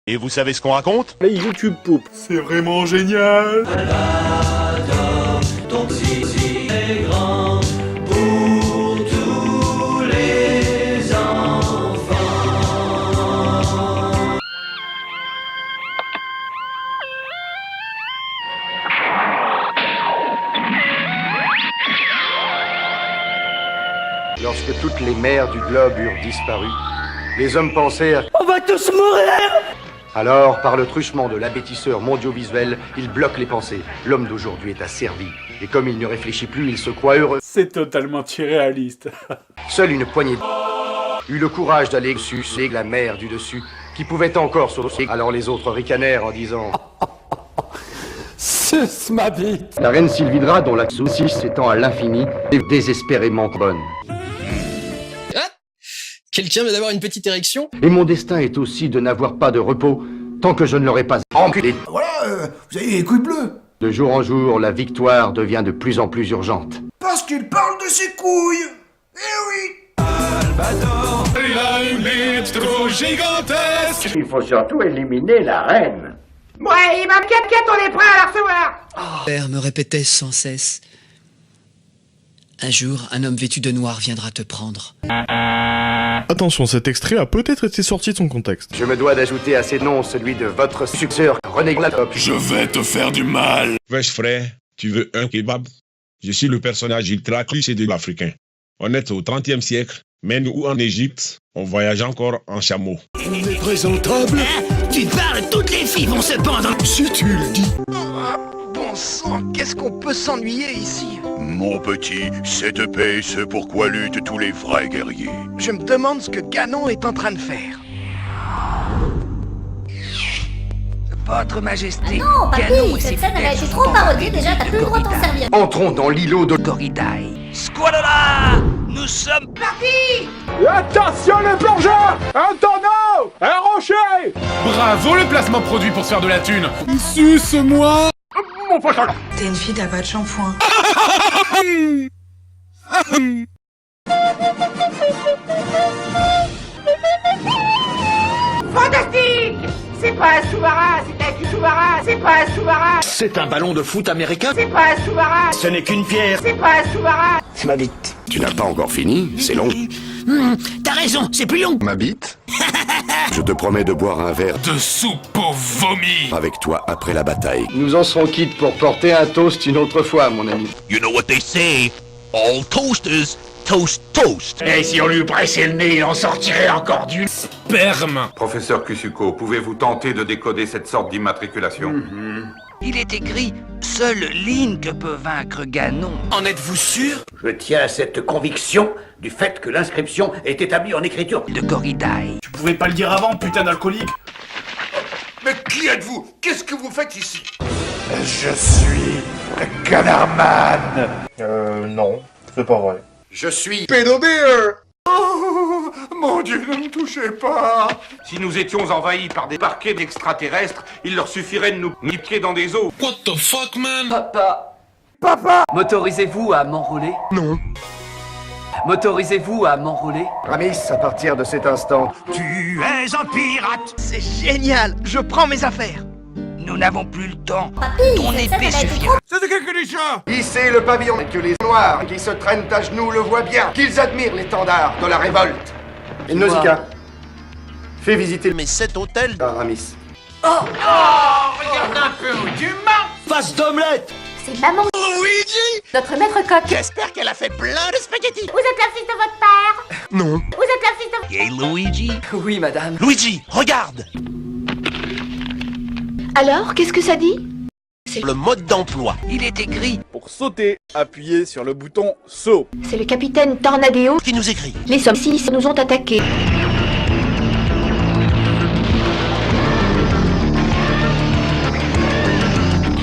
Et vous savez ce qu'on raconte? Les YouTube poop. C'est vraiment génial. Donc si est grand pour tous les enfants. Lorsque toutes les mers du globe eurent disparu, les hommes pensèrent... On va tous mourir! Alors, par le truchement de l'abêtisseur mondiovisuel, il bloque les pensées. L'homme d'aujourd'hui est asservi. Et comme il ne réfléchit plus, il se croit heureux. C'est totalement irréaliste. Seule une poignée eut le courage d'aller sucer la mer du dessus, qui pouvait encore saucer. Alors les autres ricanèrent en disant... Suce ma bite! La reine Sylvidra, dont la saucisse s'étend à l'infini, est désespérément bonne. Quelqu'un vient d'avoir une petite érection? Et mon destin est aussi de n'avoir pas de repos, tant que je ne l'aurai pas enculé. Voilà, vous avez les couilles bleues. De jour en jour, la victoire devient de plus en plus urgente. Parce qu'il parle de ses couilles. Eh oui. Albator, il a une bite trop gigantesque. Il faut surtout éliminer la reine. Ouais, Imam 4-4, on est prêt à la recevoir. Mon père me répétait sans cesse. Un jour, un homme vêtu de noir viendra te prendre. Attention, cet extrait a peut-être été sorti de son contexte. Je me dois d'ajouter à ces noms celui de votre successeur, René Glatop. Je vais te faire du mal. Wesh frère, tu veux un kebab? Je suis le personnage ultra cliché de l'Africain. On est au 30e siècle, mais nous en Égypte, on voyage encore en chameau. On est présentable. Tu parles, toutes les filles vont se pendre! Si tu le dis. Bon sang, qu'est-ce qu'on peut s'ennuyer ici? Mon petit, cette paix, c'est pourquoi luttent tous les vrais guerriers. Je me demande ce que Ganon est en train de faire. Votre Majesté, Non, Ganon papy, et ses cette scène elle a fidèles été sont trop en parodiée, la déjà t'as de plus le droit de t'en Corridae. servir. Entrons dans l'îlot de Corridae. Squalala! Nous sommes Parti! Attention le plongeur! Un tonneau! Un rocher! Bravo le placement produit pour se faire de la thune. Suce-moi. mon poisson! T'es une fille, t'as pas de shampoing. Fantastique! C'est pas un sous-marin, c'est un sous-marin, c'est pas un sous-marin, C'est un ballon de foot américain? c'est pas un sous-marin, Ce n'est qu'une pierre! c'est pas un sous-marin. C'est ma bite. Tu n'as pas encore fini, c'est long. T'as raison, c'est plus long! Ma bite? Je te promets de boire un verre De soupe au vomi. avec toi après la bataille. Nous en serons quittes pour porter un toast une autre fois, mon ami. You know what they say, all toasters toast toast. Et si on lui pressait le nez, il en sortirait encore d'une Sperme. Professeur Kusuko, pouvez-vous tenter de décoder cette sorte d'immatriculation? Il est écrit « Seule Link peut vaincre Ganon ». En êtes-vous sûr? Je tiens à cette conviction du fait que l'inscription est établie en écriture De Corridae. Tu pouvais pas le dire avant, putain d'alcoolique. Mais qui êtes-vous? Qu'est-ce que vous faites ici? Je suis Canardman. Non, c'est pas vrai. Je suis... Pédobir! Oh, mon Dieu, ne me touchez pas! Si nous étions envahis par des parquets d'extraterrestres, il leur suffirait de nous niquer dans des eaux. What the fuck, man? Papa, m'autorisez-vous à m'enrôler? Non. M'autorisez-vous à m'enrôler? Ramis, à partir de cet instant... Tu es un pirate! C'est génial! Je prends mes affaires! Nous n'avons plus le temps. Papy, Ton cette scène épée elle a été suffira. C'est de quelque déjà? Hissez le pavillon et que les noirs qui se traînent à genoux le voient bien, qu'ils admirent l'étendard de la révolte. Et Nausicaa, fais visiter Mais cet hôtel... Aramis. Regarde un peu où tu Face d'omelette! C'est maman Luigi! notre maître coq. J'espère qu'elle a fait plein de spaghettis. Vous êtes la fille de votre père. Non. Vous êtes la fille de... Hey Luigi. Oui, madame. Luigi, regarde. Alors, qu'est-ce que ça dit? Le mode d'emploi. Il est écrit Pour sauter, appuyez sur le bouton saut. C'est le capitaine Tornadeo. Qui nous écrit. Les hommes 6 nous ont attaqués.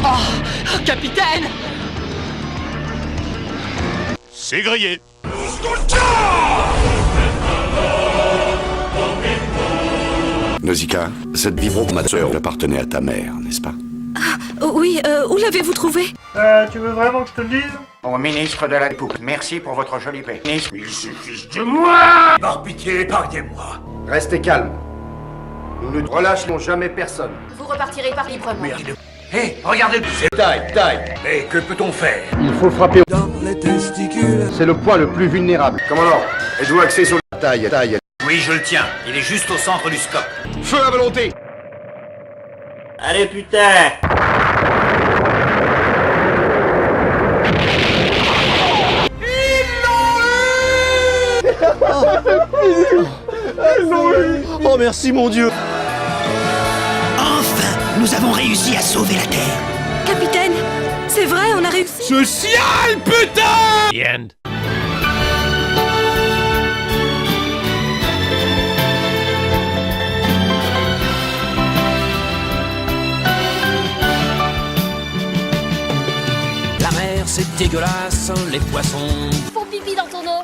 Oh, capitaine! C'est grillé. Nausicaa, cette vibromasseur appartenait à ta mère, n'est-ce pas? Oui, où l'avez-vous trouvé? Tu veux vraiment que je te le dise? Au ministre de la Dépouille, merci pour votre jolie paix. Ministre... Il suffit de moi! Par pitié, épargnez-moi! Restez calme. Nous ne relâcherons jamais personne. Vous repartirez par librement. Hé, regardez, c'est taille. Mais que peut-on faire? Il faut frapper dans les testicules. C'est le point le plus vulnérable. Commandant, êtes-vous axé sur la taille? Oui, je le tiens. Il est juste au centre du scope. Feu à volonté. Allez, putain! Oh merci mon Dieu. Enfin, nous avons réussi à sauver la Terre. Capitaine, c'est vrai, on a réussi. Social, putain! The end. La mer c'est dégueulasse, les poissons Font pipi dans ton eau.